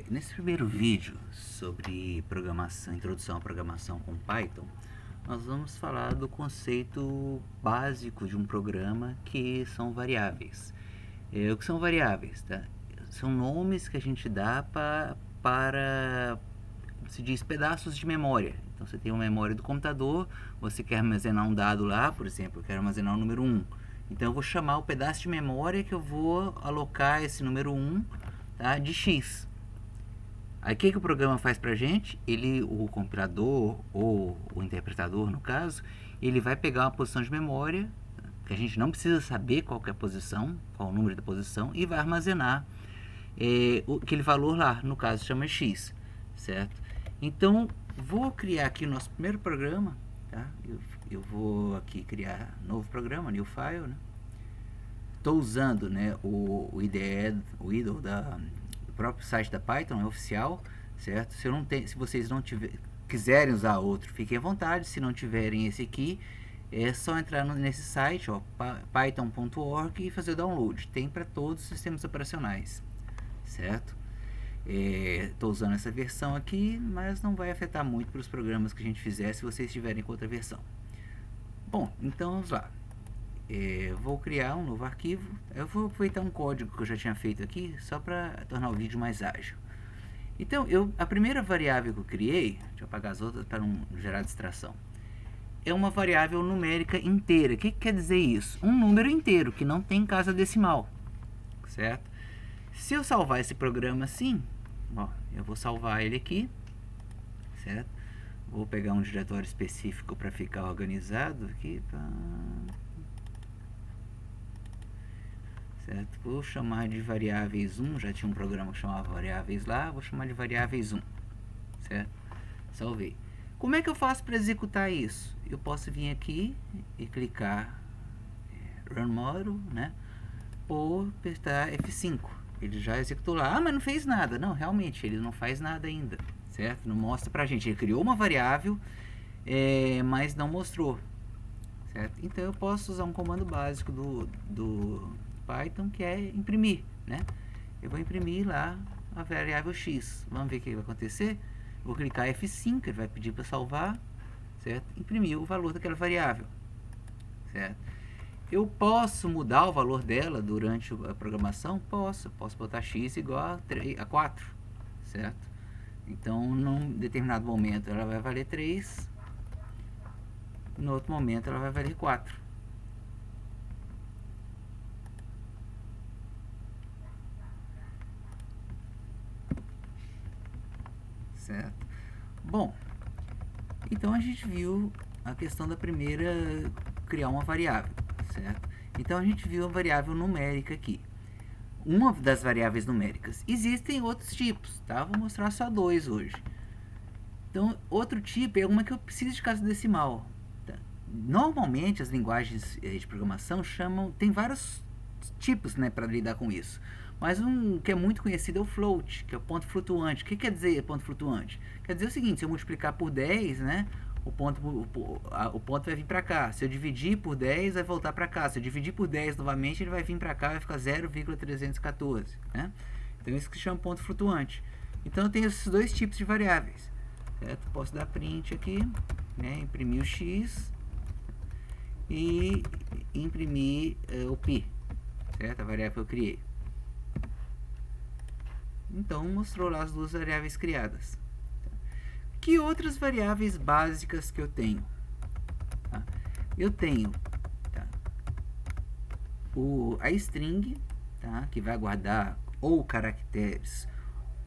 Nesse primeiro vídeo sobre programação, introdução à programação com Python, nós vamos falar do conceito básico de um programa, que são variáveis. O que são variáveis? Tá? São nomes que a gente dá para, se diz, pedaços de memória. Então você tem uma memória do computador, você quer armazenar um dado lá, por exemplo, eu quero armazenar o número 1. Então eu vou chamar o pedaço de memória que eu vou alocar esse número 1, tá, de X. Aí o que o programa faz pra gente? O compilador ou o interpretador, no caso, ele vai pegar uma posição de memória, que a gente não precisa saber qual que é a posição, qual o número da posição, e vai armazenar aquele valor lá, no caso chama X, certo? Então, vou criar aqui o nosso primeiro programa, tá? Eu vou aqui criar novo programa, new file, né? Estou usando, né, o IDE, o IDLE do próprio site da Python, é oficial, certo? Se vocês não quiserem usar outro, fiquem à vontade. Se não tiverem esse aqui, é só entrar nesse site, python.org, e fazer o download. Tem para todos os sistemas operacionais, certo? Estou usando essa versão aqui, mas não vai afetar muito para os programas que a gente fizer se vocês estiverem com outra versão. Bom, então vamos lá. Vou criar um novo arquivo. Eu vou aproveitar um código que eu já tinha feito aqui, só para tornar o vídeo mais ágil. Então, a primeira variável que eu criei, deixa eu apagar as outras para não gerar distração, é uma variável numérica inteira. O que quer dizer isso? Um número inteiro, que não tem casa decimal, certo? Se eu salvar esse programa assim, ó, eu vou salvar ele aqui, certo? Vou pegar um diretório específico para ficar organizado aqui, certo? Vou chamar de variáveis 1, já tinha um programa que chamava variáveis lá, vou chamar de variáveis 1, certo? Salvei. Como é que eu faço para executar isso? Eu posso vir aqui e clicar Run Model, né? Ou apertar F5. Ele já executou lá. Ah, mas não fez nada. Não, realmente, ele não faz nada ainda, certo? Não mostra pra gente. Ele criou uma variável, mas não mostrou, certo? Então eu posso usar um comando básico do Python, que é imprimir, né? Eu vou imprimir lá a variável X. Vamos ver o que vai acontecer. Vou clicar F5, ele vai pedir para salvar, certo? Imprimir o valor daquela variável, certo? Eu posso mudar o valor dela durante a programação? Posso botar X igual a 4, certo? Então, num determinado momento ela vai valer 3, no outro momento ela vai valer 4. Certo? Bom, então a gente viu a questão da primeira, criar uma variável, certo? Então a gente viu a variável numérica aqui. Uma das variáveis numéricas. Existem outros tipos, tá? Vou mostrar só 2 hoje. Então, outro tipo é uma que eu preciso de casa decimal. Tá? Normalmente as linguagens de programação tem vários tipos, né, para lidar com isso. Mas um que é muito conhecido é o float, que é o ponto flutuante. O que quer dizer ponto flutuante? Quer dizer o seguinte: se eu multiplicar por 10, né, o ponto vai vir para cá. Se eu dividir por 10, vai voltar para cá. Se eu dividir por 10 novamente, ele vai vir para cá, vai ficar 0,314, né? Então isso que se chama ponto flutuante. Então eu tenho esses dois tipos de variáveis, certo? Posso dar print aqui, né, imprimir o X e imprimir o π, certo? A variável que eu criei. Então mostrou lá as duas variáveis criadas. Que outras variáveis básicas que eu tenho? Tá? Eu tenho, tá, a string, tá, que vai guardar ou caracteres,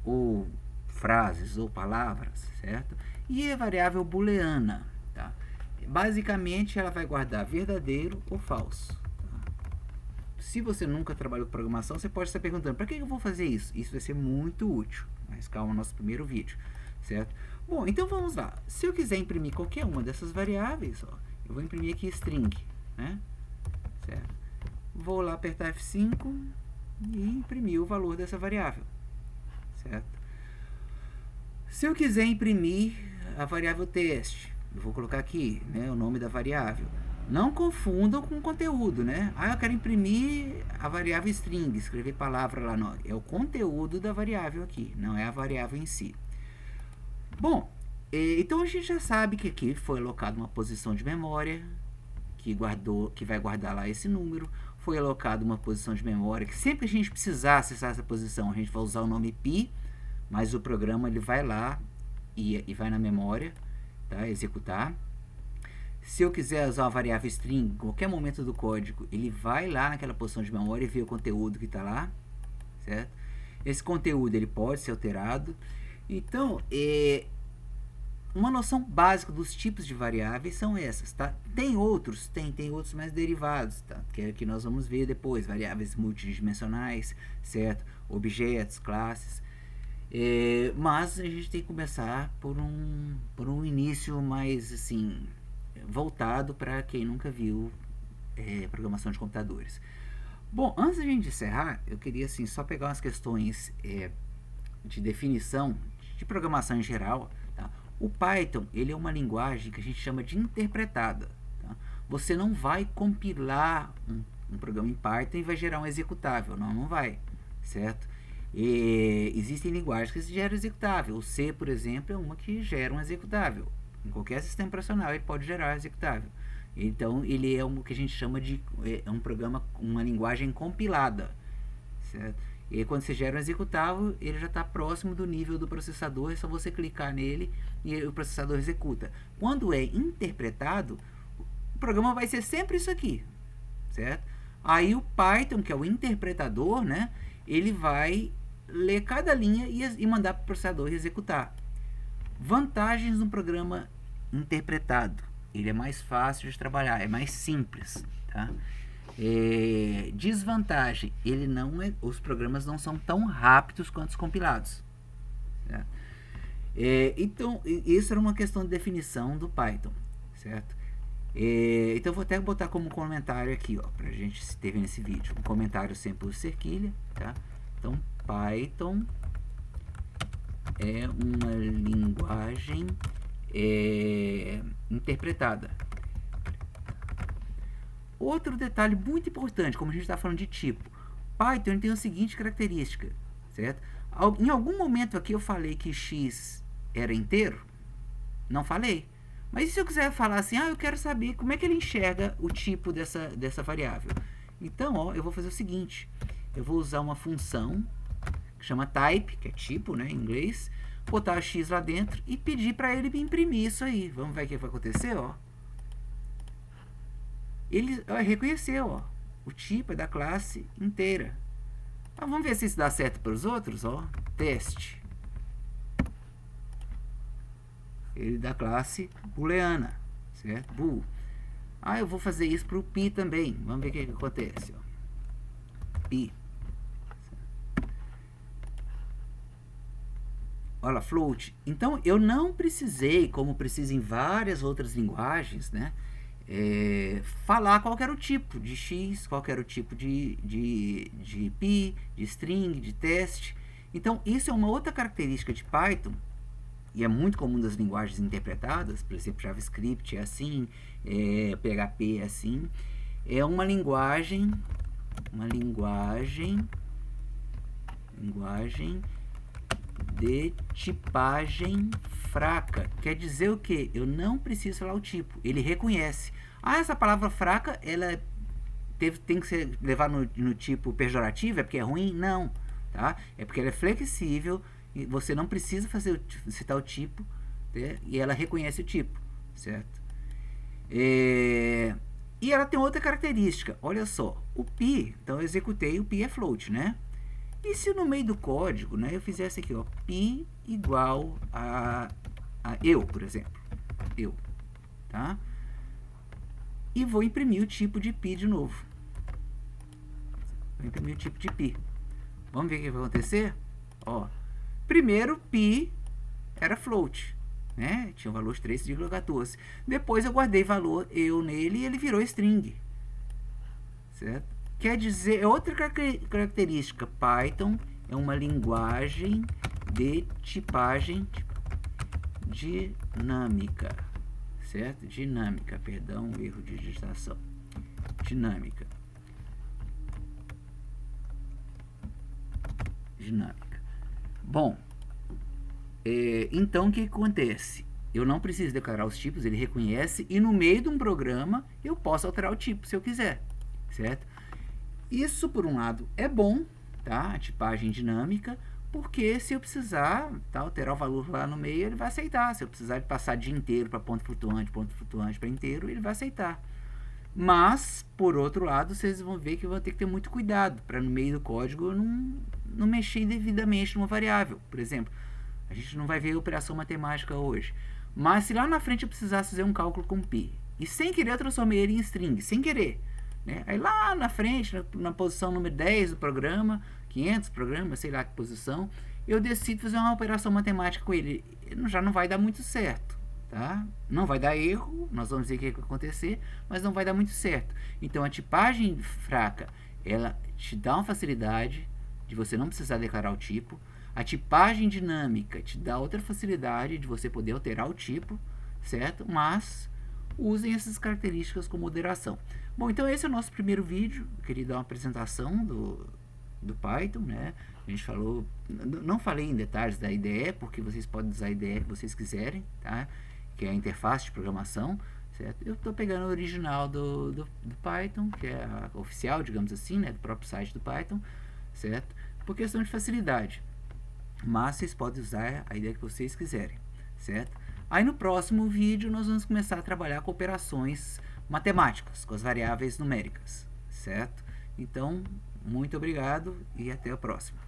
ou frases, ou palavras, certo? E a variável booleana, tá? Basicamente ela vai guardar verdadeiro ou falso. Se você nunca trabalhou com programação, você pode estar perguntando: para que eu vou fazer isso? Isso vai ser muito útil, mas calma, nosso primeiro vídeo, certo? Bom, então vamos lá. Se eu quiser imprimir qualquer uma dessas variáveis, ó, eu vou imprimir aqui string, né? Certo? Vou lá apertar F5 e imprimir o valor dessa variável, certo? Se eu quiser imprimir a variável teste, eu vou colocar aqui, né, o nome da variável. Não confundam com conteúdo, né? Ah, eu quero imprimir a variável string, escrever palavra lá. Não, é o conteúdo da variável aqui, não é a variável em si. Bom, então a gente já sabe que aqui foi alocada uma posição de memória que vai guardar lá esse número. Foi alocada uma posição de memória que sempre que a gente precisar acessar essa posição, a gente vai usar o nome pi, mas o programa ele vai lá e vai na memória, tá? Executar. Se eu quiser usar uma variável string, em qualquer momento do código, ele vai lá naquela posição de memória e vê o conteúdo que está lá, certo? Esse conteúdo ele pode ser alterado. Então, uma noção básica dos tipos de variáveis são essas, tá? Tem outros mais derivados, tá? Que é que nós vamos ver depois, variáveis multidimensionais, certo? Objetos, classes. Mas a gente tem que começar por um início mais, assim, voltado para quem nunca viu programação de computadores. Bom, antes de a gente encerrar, eu queria, assim, só pegar umas questões de definição de programação em geral, tá? O Python, ele é uma linguagem que a gente chama de interpretada, tá? Você não vai compilar um programa em Python e vai gerar um executável, não vai, certo? Existem linguagens que geram executável. O C, por exemplo, é uma que gera um executável. Em qualquer sistema operacional ele pode gerar um executável. Então ele é o que a gente chama de um programa, uma linguagem compilada, certo? E aí, quando você gera um executável, ele já está próximo do nível do processador, é só você clicar nele e o processador executa. Quando é interpretado, o programa vai ser sempre isso aqui, certo? Aí o Python, que é o interpretador, né, ele vai ler cada linha e mandar para o processador executar. Vantagens do programa interpretado: ele é mais fácil de trabalhar, é mais simples, tá? Desvantagem: os programas não são tão rápidos quanto os compilados, certo? Então, isso era uma questão de definição do Python, certo? Então, vou até botar como comentário aqui, ó, pra gente ter nesse vídeo. Um comentário sempre por cerquilha, tá? Então, Python é uma linguagem interpretada. Outro detalhe muito importante, como a gente está falando de tipo, Python tem a seguinte característica, certo? Em algum momento aqui eu falei que x era inteiro? Não falei. Mas e se eu quiser falar assim, eu quero saber como é que ele enxerga o tipo dessa variável? Então, ó, eu vou fazer o seguinte, eu vou usar uma função que chama type, que é tipo, né, em inglês, botar x lá dentro e pedir para ele me imprimir isso aí. Vamos ver o que vai acontecer, ó. Ele reconheceu, ó, o tipo é da classe inteira. Mas vamos ver se isso dá certo para os outros, ó. Teste. Ele é da classe booleana, certo? Bool. Eu vou fazer isso para o pi também. Vamos ver o que acontece, ó. Pi. Olha, float. Então, eu não precisei, como precisa em várias outras linguagens, né? Falar qual era o tipo de x, qual era o tipo de pi, de string, de teste. Então, isso é uma outra característica de Python, e é muito comum das linguagens interpretadas, por exemplo, JavaScript é assim, PHP é assim. É uma linguagem de tipagem fraca. Quer dizer o quê? Eu não preciso falar o tipo, ele reconhece. Essa palavra fraca, ela tem que ser levada no tipo pejorativo, é porque é ruim? Não, tá? É porque ela é flexível e você não precisa citar o tipo, né? E ela reconhece o tipo, certo? E ela tem outra característica, olha só, o pi, então eu executei, o pi é float, né? E se no meio do código, né, eu fizesse aqui, ó, pi igual a eu, por exemplo, eu, tá? E vou imprimir o tipo de pi de novo. Vou imprimir o tipo de pi. Vamos ver o que vai acontecer? Ó, primeiro pi era float, né? Tinha um valor de 3,14. Depois eu guardei valor eu nele e ele virou string, certo? Quer dizer, outra característica, Python é uma linguagem de tipagem dinâmica, certo? Dinâmica, perdão, erro de digitação. Dinâmica. Bom, então o que acontece? Eu não preciso declarar os tipos, ele reconhece, e no meio de um programa eu posso alterar o tipo se eu quiser, certo? Isso, por um lado, é bom, tá? A tipagem dinâmica, porque se eu precisar alterar o valor lá no meio, ele vai aceitar. Se eu precisar de passar de inteiro para ponto flutuante para inteiro, ele vai aceitar. Mas, por outro lado, vocês vão ver que eu vou ter que ter muito cuidado para no meio do código eu não mexer indevidamente numa variável. Por exemplo, a gente não vai ver operação matemática hoje. Mas se lá na frente eu precisasse fazer um cálculo com π, e sem querer eu transformei ele em string, sem querer, né? Aí lá na frente, na posição número 10 do programa, 500 programa, sei lá que posição, eu decido fazer uma operação matemática com ele. Já não vai dar muito certo, tá? Não vai dar erro, nós vamos ver o que vai acontecer, mas não vai dar muito certo. Então a tipagem fraca, ela te dá uma facilidade de você não precisar declarar o tipo. A tipagem dinâmica te dá outra facilidade de você poder alterar o tipo, certo? Mas usem essas características com moderação. Bom, então esse é o nosso primeiro vídeo. Eu queria dar uma apresentação do Python, né? A gente falou, não falei em detalhes da IDE, porque vocês podem usar a IDE que vocês quiserem, tá? Que é a interface de programação, certo? Eu estou pegando o original do Python, que é a oficial, digamos assim, né? Do próprio site do Python, certo? Por questão de facilidade. Mas vocês podem usar a ideia que vocês quiserem, certo? Aí no próximo vídeo nós vamos começar a trabalhar com operações matemáticas, com as variáveis numéricas, certo? Então, muito obrigado e até a próxima.